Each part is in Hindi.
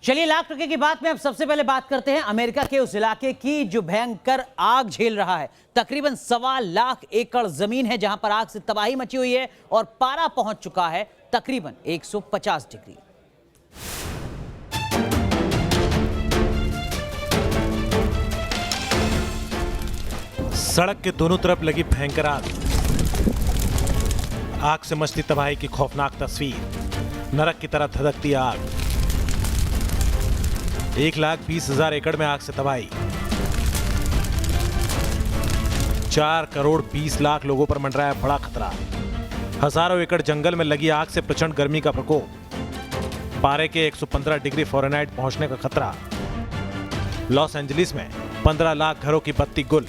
चलिए लाख टके की बात में अब सबसे पहले बात करते हैं अमेरिका के उस इलाके की जो भयंकर आग झेल रहा है। तकरीबन 1.25 लाख एकड़ जमीन है जहां पर आग से तबाही मची हुई है और पारा पहुंच चुका है तकरीबन 150 डिग्री। सड़क के दोनों तरफ लगी भयंकर आग से मचती तबाही की खौफनाक तस्वीर। नरक की तरह धधकती आग। 1,20,000 एकड़ में आग से तबाही। 4 करोड़ 20 लाख लोगों पर मंडराया बड़ा खतरा। हजारों एकड़ जंगल में लगी आग से प्रचंड गर्मी का प्रकोप। पारे के 115 डिग्री फ़ारेनहाइट पहुंचने का खतरा। लॉस एंजलिस में 15 लाख घरों की बत्ती गुल।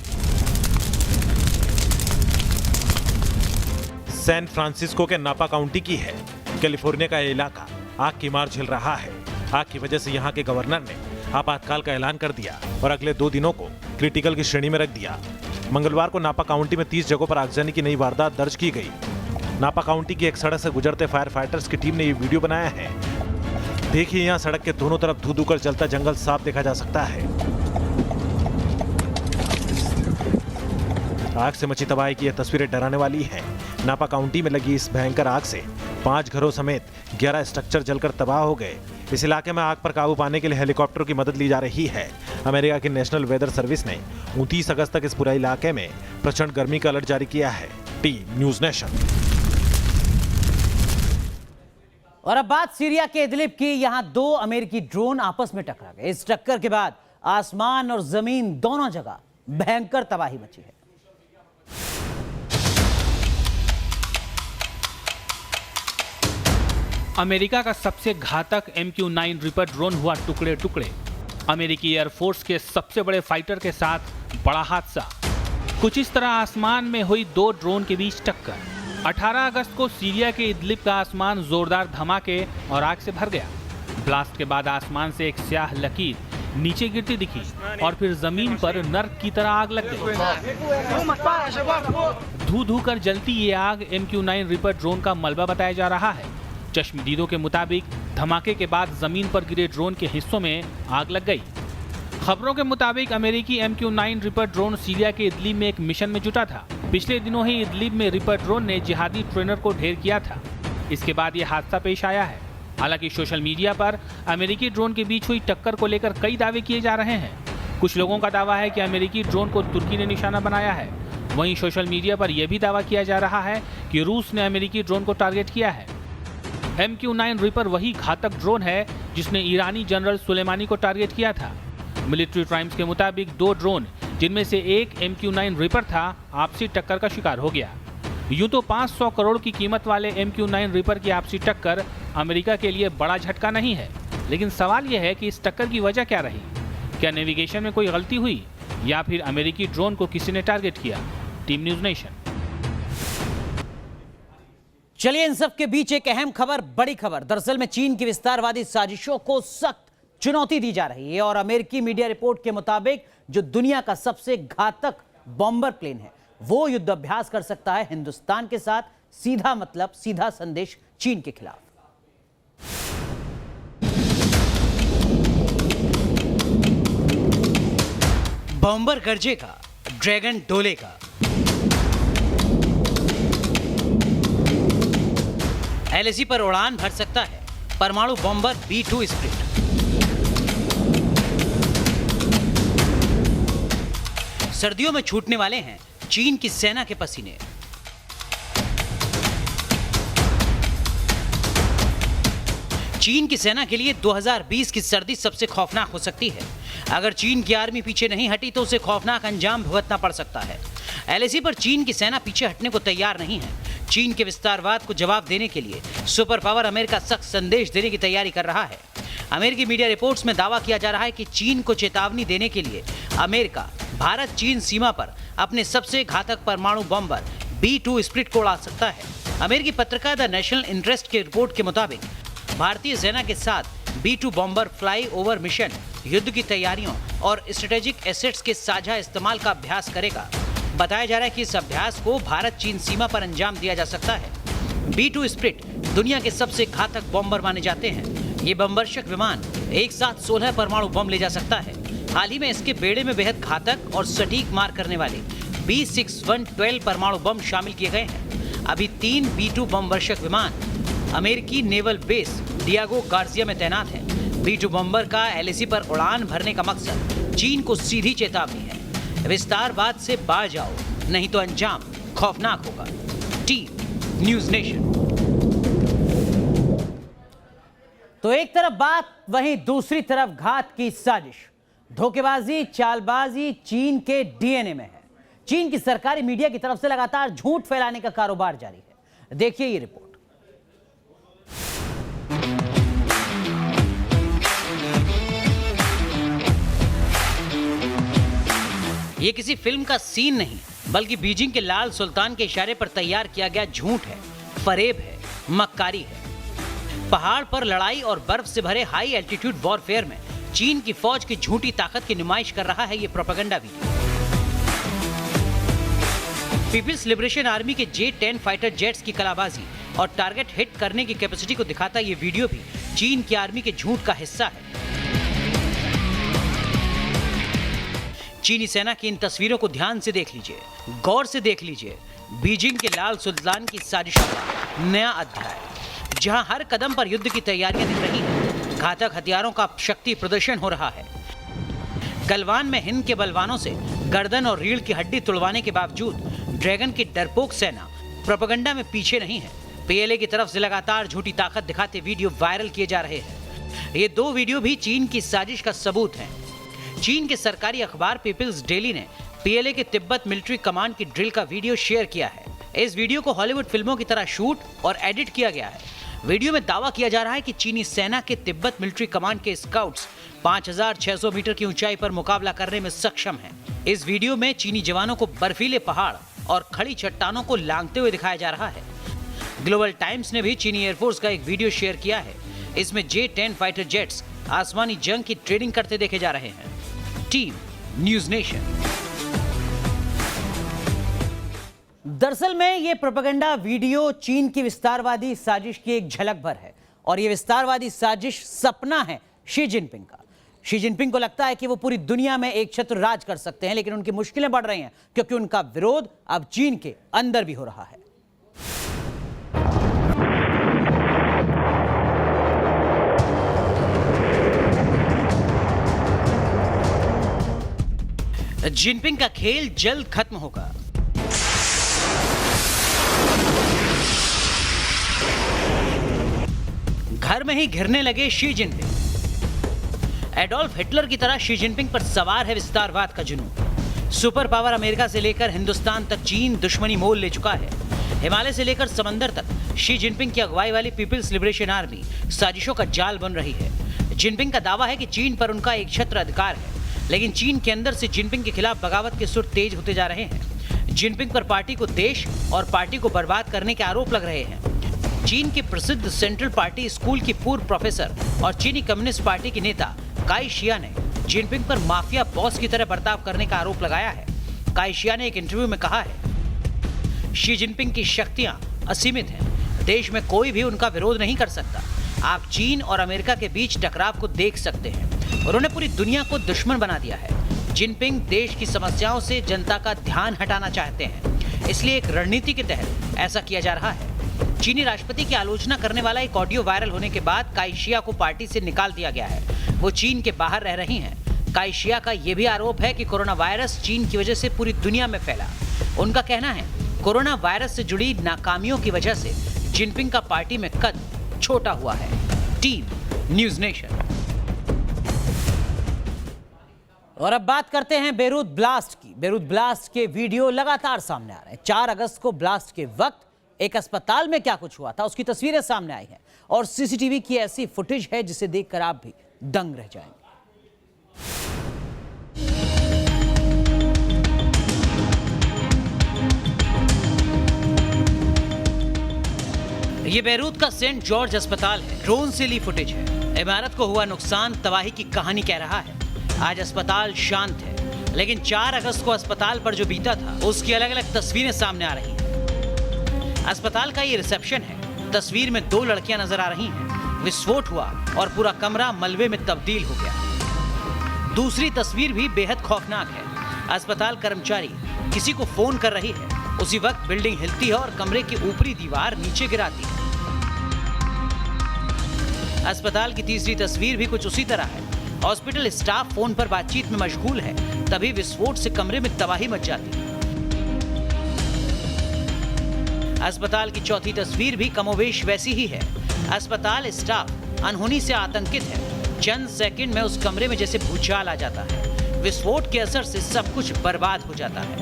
सैन फ्रांसिस्को के नापा काउंटी की है कैलिफोर्निया का यह इलाका आग की मार झेल रहा है। आग की वजह से यहां के गवर्नर ने आपातकाल का ऐलान कर दिया और अगले 2 दिनों को क्रिटिकल की श्रेणी में रख दिया। मंगलवार को नापा काउंटी में 30 जगहों पर आगजनी की नई वारदात दर्ज की गई। नापा काउंटी की एक सड़क से गुजरते फायर फाइटर्स की टीम ने ये वीडियो बनाया है। देखिए, यहाँ सड़क के दोनों तरफ धू धू कर जलता जंगल साफ देखा जा सकता है। आग से मची तबाही की यह तस्वीरें डराने वाली हैं। नापा काउंटी में लगी इस भयंकर आग से 5 घरों समेत 11 स्ट्रक्चर जलकर तबाह हो गए। इस इलाके में आग पर काबू पाने के लिए हेलीकॉप्टर की मदद ली जा रही है। अमेरिका की नेशनल वेदर सर्विस ने 29 अगस्त तक इस पूरे इलाके में प्रचंड गर्मी का अलर्ट जारी किया है। Team news nation. और अब बात सीरिया के इदलिब की। यहां 2 अमेरिकी ड्रोन आपस में टकरा गए। इस टक्कर के बाद आसमान और जमीन दोनों जगह भयंकर तबाही मची है। अमेरिका का सबसे घातक MQ-9 रिपर ड्रोन हुआ टुकड़े टुकड़े। अमेरिकी एयरफोर्स के सबसे बड़े फाइटर के साथ बड़ा हादसा। कुछ इस तरह आसमान में हुई 2 ड्रोन के बीच टक्कर। 18 अगस्त को सीरिया के इदलिब का आसमान जोरदार धमाके और आग से भर गया। ब्लास्ट के बाद आसमान से एक स्याह लकीर नीचे गिरती दिखी और फिर जमीन पर नर्क की तरह आग लग गई। धू धू कर जलती ये आग MQ-9 रिपर ड्रोन का मलबा बताया जा रहा है। चश्मदीदों के मुताबिक धमाके के बाद जमीन पर गिरे ड्रोन के हिस्सों में आग लग गई। खबरों के मुताबिक अमेरिकी MQ-9 रिपर ड्रोन सीरिया के इदलिब में एक मिशन में जुटा था। पिछले दिनों ही इदलिब में रिपर ड्रोन ने जिहादी ट्रेनर को ढेर किया था। इसके बाद यह हादसा पेश आया है। हालांकि सोशल मीडिया पर अमेरिकी ड्रोन के बीच हुई टक्कर को लेकर कई दावे किए जा रहे हैं। कुछ लोगों का दावा है कि अमेरिकी ड्रोन को तुर्की ने निशाना बनाया है। वहीं सोशल मीडिया पर यह भी दावा किया जा रहा है कि रूस ने अमेरिकी ड्रोन को टारगेट किया है। MQ-9 रिपर वही घातक ड्रोन है जिसने ईरानी जनरल सुलेमानी को टारगेट किया था। मिलिट्री टाइम्स के मुताबिक 2 ड्रोन, जिनमें से एक MQ-9 रिपर था, आपसी टक्कर का शिकार हो गया। यूं तो 500 करोड़ की कीमत वाले MQ-9 रिपर की आपसी टक्कर अमेरिका के लिए बड़ा झटका नहीं है, लेकिन सवाल यह है कि इस टक्कर की वजह क्या रही। क्या नेविगेशन में कोई गलती हुई या फिर अमेरिकी ड्रोन को किसी ने टारगेट किया? Team news nation. चलिए इन सब के बीच एक अहम खबर, बड़ी खबर। दरअसल में चीन की विस्तारवादी साजिशों को सख्त चुनौती दी जा रही है और अमेरिकी मीडिया रिपोर्ट के मुताबिक जो दुनिया का सबसे घातक बॉम्बर प्लेन है वो युद्ध अभ्यास कर सकता है हिंदुस्तान के साथ। सीधा मतलब सीधा संदेश चीन के खिलाफ। बॉम्बर गरजेगा, ड्रैगन डोलेगा। LAC पर उड़ान भर सकता है परमाणु बॉम्बर B-2 स्प्लिट। सर्दियों में छूटने वाले हैं चीन की सेना के पसीने। चीन की सेना के लिए 2020 की सर्दी सबसे खौफनाक हो सकती है। अगर चीन की आर्मी पीछे नहीं हटी तो उसे खौफनाक अंजाम भुगतना पड़ सकता है। LAC पर चीन की सेना पीछे हटने को तैयार नहीं है। चीन के विस्तारवाद को जवाब देने के लिए सुपर पावर अमेरिका सख्त संदेश देने की तैयारी कर रहा है। अमेरिकी मीडिया रिपोर्ट्स में दावा किया जा रहा है कि चीन को चेतावनी देने के लिए अमेरिका भारत चीन सीमा पर अपने सबसे घातक परमाणु बॉम्बर B-2 स्प्लिट को उड़ा सकता है। अमेरिकी पत्रिका द नेशनल इंटरेस्ट के रिपोर्ट के मुताबिक भारतीय सेना के साथ B-2 bomber fly over mission युद्ध की तैयारियों और स्ट्रेटेजिक एसेट्स के साझा इस्तेमाल का अभ्यास करेगा। बताया जा रहा है कि इस अभ्यास को भारत चीन सीमा पर अंजाम दिया जा सकता है। B-2 स्प्लिट दुनिया के सबसे घातक बॉम्बर माने जाते हैं। ये बमवर्षक विमान एक साथ 16 परमाणु बम ले जा सकता है। हाल ही में इसके बेड़े में बेहद घातक और सटीक मार करने वाले B-6112 परमाणु बम शामिल किए गए हैं। अभी 3 B-2 बमवर्षक विमान अमेरिकी नेवल बेस डियागो गार्सिया में तैनात हैं। B-2 बम्बर का LAC पर उड़ान भरने का मकसद चीन को सीधी चेतावनी है, विस्तारवाद से बाज आओ, नहीं तो अंजाम खौफनाक होगा। Team news nation. तो एक तरफ बात, वहीं दूसरी तरफ घात की साजिश, धोखेबाजी, चालबाजी चीन के डीएनए में है। चीन की सरकारी मीडिया की तरफ से लगातार झूठ फैलाने का कारोबार जारी है। देखिए ये रिपोर्ट। ये किसी फिल्म का सीन नहीं, बल्कि बीजिंग के लाल सुल्तान के इशारे पर तैयार किया गया झूठ है, फरेब है, मक्कारी है। पहाड़ पर लड़ाई और बर्फ से भरे हाई एल्टीट्यूड वॉरफेयर में चीन की फौज की झूठी ताकत की नुमाइश कर रहा है ये propaganda video. People's Liberation Army के J-10 फाइटर जेट्स की कलाबाजी और टारगेट हिट करने की कैपेसिटी को दिखाता ये वीडियो भी चीन की आर्मी के झूठ का हिस्सा है। चीनी सेना की इन तस्वीरों को ध्यान से देख लीजिए, गौर से देख लीजिए। बीजिंग के लाल सुल्तान की साजिशों का नया अध्याय, जहां हर कदम पर युद्ध की तैयारियां दिख रही हैं, घातक हथियारों का शक्ति प्रदर्शन हो रहा है। गलवान में हिंद के बलवानों से गर्दन और रीढ़ की हड्डी तुड़वाने के बावजूद ड्रैगन की डरपोक सेना प्रोपेगेंडा में पीछे नहीं है। PLA की तरफ से लगातार झूठी ताकत दिखाते वीडियो वायरल किए जा रहे हैं। ये दो वीडियो भी चीन की साजिश का सबूत हैं। चीन के सरकारी अखबार पीपल्स डेली ने PLA के तिब्बत मिलिट्री कमांड की ड्रिल का वीडियो शेयर किया है। इस वीडियो को हॉलीवुड फिल्मों की तरह शूट और एडिट किया गया है। वीडियो में दावा किया जा रहा है कि चीनी सेना के तिब्बत मिलिट्री कमांड के स्काउट्स 5600 मीटर की ऊंचाई पर मुकाबला करने में सक्षम हैं। इस वीडियो में चीनी जवानों को बर्फीले पहाड़ और खड़ी चट्टानों को लांघते हुए दिखाया जा रहा है। ग्लोबल टाइम्स ने भी चीनी एयरफोर्स का एक वीडियो शेयर किया है। इसमें J-10 फाइटर जेट्स आसमानी जंग की ट्रेनिंग करते देखे जा रहे हैं। Team news nation. दरअसल में ये प्रोपेगेंडा वीडियो चीन की विस्तारवादी साजिश की एक झलक भर है, और ये विस्तारवादी साजिश सपना है शी जिनपिंग का। शी जिनपिंग को लगता है कि वो पूरी दुनिया में एक छत्र राज कर सकते हैं, लेकिन उनकी मुश्किलें बढ़ रही हैं क्योंकि उनका विरोध अब चीन के अंदर भी हो रहा है। जिनपिंग का खेल जल्द खत्म होगा। घर में ही घिरने लगे शी जिनपिंग। एडोल्फ हिटलर की तरह शी जिनपिंग पर सवार है विस्तारवाद का जुनून। सुपर पावर अमेरिका से लेकर हिंदुस्तान तक चीन दुश्मनी मोल ले चुका है। हिमालय से लेकर समंदर तक शी जिनपिंग की अगुवाई वाली पीपल्स लिबरेशन आर्मी साजिशों का जाल बन रही है। जिनपिंग का दावा है कि चीन पर उनका एक छत्र अधिकार है, लेकिन चीन के अंदर से जिनपिंग के खिलाफ बगावत के सुर तेज होते जा रहे हैं। जिनपिंग पर पार्टी को देश और पार्टी को बर्बाद करने के आरोप लग रहे हैं। चीन के प्रसिद्ध सेंट्रल पार्टी स्कूल की पूर्व प्रोफेसर और चीनी कम्युनिस्ट पार्टी की नेता काई शिया ने जिनपिंग पर माफिया बॉस की तरह बर्ताव करने का आरोप लगाया है। काई शिया ने एक इंटरव्यू में कहा है, शी जिनपिंग की शक्तियां असीमित हैं, देश में कोई भी उनका विरोध नहीं कर सकता। आप चीन और अमेरिका के बीच टकराव को देख सकते हैं। उन्होंने पूरी दुनिया को दुश्मन बना दिया है। जिनपिंग देश की समस्याओं से जनता का ध्यान हटाना चाहते हैं, इसलिए एक रणनीति के तहत ऐसा किया जा रहा है। चीनी राष्ट्रपति की आलोचना करने वाला एक ऑडियो वायरल होने के बाद काई शिया को पार्टी से निकाल दिया गया है। वो चीन के बाहर रह रही हैं। काई शिया का यह भी आरोप है कि कोरोना वायरस चीन की वजह से पूरी दुनिया में फैला। उनका कहना है, कोरोना वायरस से जुड़ी नाकामियों की वजह से जिनपिंग का पार्टी में कद छोटा हुआ है। Team news nation. और अब बात करते हैं बेरूत ब्लास्ट की। बेरूत ब्लास्ट के वीडियो लगातार सामने आ रहे हैं। 4 अगस्त को ब्लास्ट के वक्त एक अस्पताल में क्या कुछ हुआ था, उसकी तस्वीरें सामने आई हैं, और सीसीटीवी की ऐसी फुटेज है जिसे देखकर आप भी दंग रह जाएंगे। ये बेरूत का सेंट जॉर्ज अस्पताल है। ड्रोन से ली फुटेज है। इमारत को हुआ नुकसान तबाही की कहानी कह रहा है। आज अस्पताल शांत है, लेकिन 4 अगस्त को अस्पताल पर जो बीता था उसकी अलग अलग तस्वीरें सामने आ रही हैं। अस्पताल का ये रिसेप्शन है। तस्वीर में 2 लड़कियां नजर आ रही हैं। विस्फोट हुआ और पूरा कमरा मलबे में तब्दील हो गया। दूसरी तस्वीर भी बेहद खौफनाक है। अस्पताल कर्मचारी किसी को फोन कर रही है, उसी वक्त बिल्डिंग हिलती है और कमरे की ऊपरी दीवार नीचे गिराती है। अस्पताल की तीसरी तस्वीर भी कुछ उसी तरह है। हॉस्पिटल स्टाफ फोन पर बातचीत में मशगूल है, तभी विस्फोट से कमरे में तबाही मच जाती है। अस्पताल की चौथी तस्वीर भी कमोवेश वैसी ही है। अस्पताल स्टाफ अनहोनी से आतंकित है। चंद सेकंड में उस कमरे में जैसे भूचाल आ जाता है। विस्फोट के असर से सब कुछ बर्बाद हो जाता है।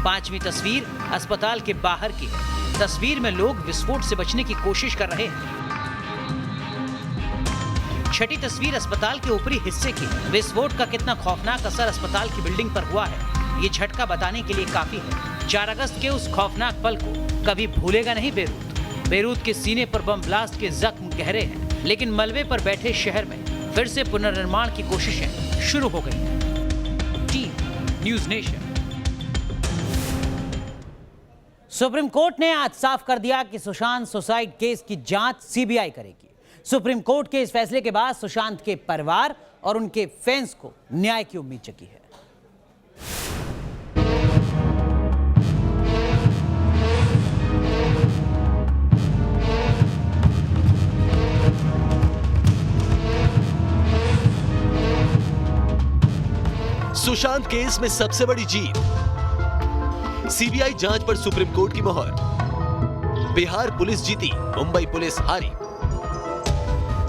पांचवी तस्वीर अस्पताल के बाहर की है। तस्वीर में लोग विस्फोट से बचने की कोशिश कर रहे हैं। छठी तस्वीर अस्पताल के ऊपरी हिस्से की है। विस्फोट का कितना खौफनाक असर अस्पताल की बिल्डिंग पर हुआ है, ये झटका बताने के लिए काफी है। 4 अगस्त के उस खौफनाक पल को कभी भूलेगा नहीं बेरूत। बेरूत के सीने पर बम ब्लास्ट के जख्म गहरे हैं, लेकिन मलबे पर बैठे शहर में फिर से पुनर्निर्माण की कोशिशें शुरू हो गई हैं। Team news nation. Supreme court ने आज साफ कर दिया कि सुशांत सुसाइड केस की जांच सीबीआई करेगी। सुप्रीम कोर्ट के इस फैसले के बाद सुशांत के परिवार और उनके फैंस को न्याय की उम्मीद जगी है। सुशांत केस में सबसे बड़ी जीत, सीबीआई जांच पर सुप्रीम कोर्ट की मोहर। बिहार पुलिस जीती, मुंबई पुलिस हारी।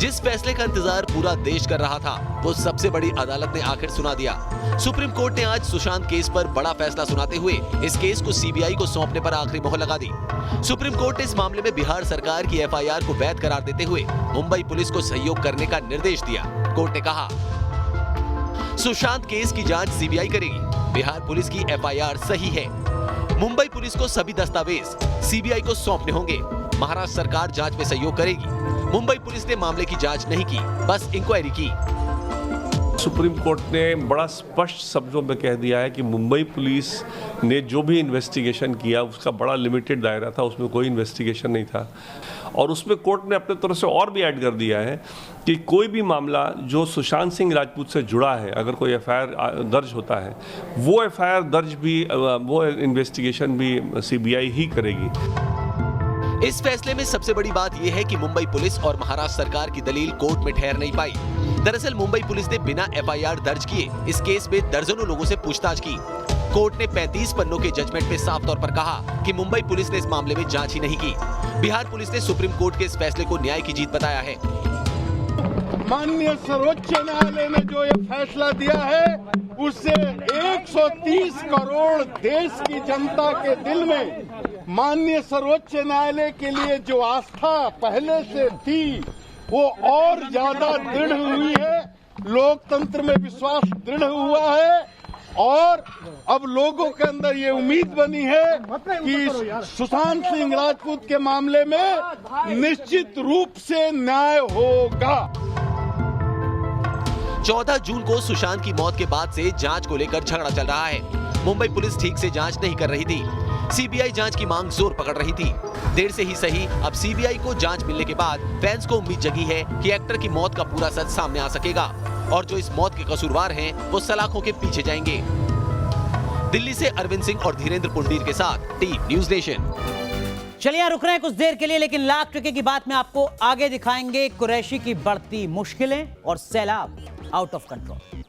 जिस फैसले का इंतजार पूरा देश कर रहा था, वो सबसे बड़ी अदालत ने आखिर सुना दिया। सुप्रीम कोर्ट ने आज सुशांत केस पर बड़ा फैसला सुनाते हुए इस केस को सीबीआई को सौंपने पर आखिरी मोहर लगा दी। सुप्रीम कोर्ट ने इस मामले में बिहार सरकार की एफआईआर को वैध करार देते हुए मुंबई पुलिस को सहयोग करने का निर्देश दिया। कोर्ट ने कहा, सुशांत केस की जांच सीबीआई करेगी। बिहार पुलिस की एफआईआर सही है। मुंबई पुलिस को सभी दस्तावेज सीबीआई को सौंपने होंगे। महाराष्ट्र सरकार जांच में सहयोग करेगी। मुंबई पुलिस ने मामले की जांच नहीं की, बस इंक्वायरी की। सुप्रीम कोर्ट ने बड़ा स्पष्ट शब्दों में कह दिया है कि मुंबई पुलिस ने जो भी इन्वेस्टिगेशन किया उसका बड़ा लिमिटेड दायरा था, उसमें कोई इन्वेस्टिगेशन नहीं था। और उसमें कोर्ट ने अपने तरफ से और भी ऐड कर दिया है कि कोई भी मामला जो सुशांत सिंह राजपूत से जुड़ा है, अगर कोई एफआईआर दर्ज होता है, वो एफआईआर दर्ज भी, वो इन्वेस्टिगेशन भी सीबीआई ही करेगी। इस फैसले में सबसे बड़ी बात यह है कि मुंबई पुलिस और महाराष्ट्र सरकार की दलील कोर्ट में ठहर नहीं पाई। दरअसल मुंबई पुलिस ने बिना एफआईआर दर्ज किए इस केस में दर्जनों लोगों से पूछताछ की। कोर्ट ने 35 पन्नों के जजमेंट में साफ तौर पर कहा कि मुंबई पुलिस ने इस मामले में जांच ही नहीं की। बिहार पुलिस ने सुप्रीम कोर्ट के इस फैसले को न्याय की जीत बताया है। माननीय सर्वोच्च न्यायालय ने जो ये फैसला दिया है, उससे 130 करोड़ देश की जनता के दिल में माननीय सर्वोच्च न्यायालय के लिए जो आस्था पहले से थी, वो और ज्यादा दृढ़ हुई है। लोकतंत्र में विश्वास दृढ़ हुआ है और अब लोगों के अंदर ये उम्मीद बनी है कि सुशांत सिंह राजपूत के मामले में निश्चित रूप से न्याय होगा। 14 जून को सुशांत की मौत के बाद से जांच को लेकर झगड़ा चल रहा है। मुंबई पुलिस ठीक से जांच नहीं कर रही थी। सीबीआई जांच की मांग जोर पकड़ रही थी। देर से ही सही, अब सीबीआई को जांच मिलने के बाद फैंस को उम्मीद जगी है कि एक्टर की मौत का पूरा सच सामने आ सकेगा और जो इस मौत के कसूरवार हैं, वो सलाखों के पीछे जाएंगे। दिल्ली से अरविंद सिंह और धीरेन्द्र पुंडीर के साथ टीम न्यूज़ नेशन। चलिए यहाँ रुक रहे हैं कुछ देर के लिए, लेकिन लाख टके की बात में आपको आगे दिखाएंगे कुरैशी की बढ़ती मुश्किलें और सैलाब आउट ऑफ कंट्रोल।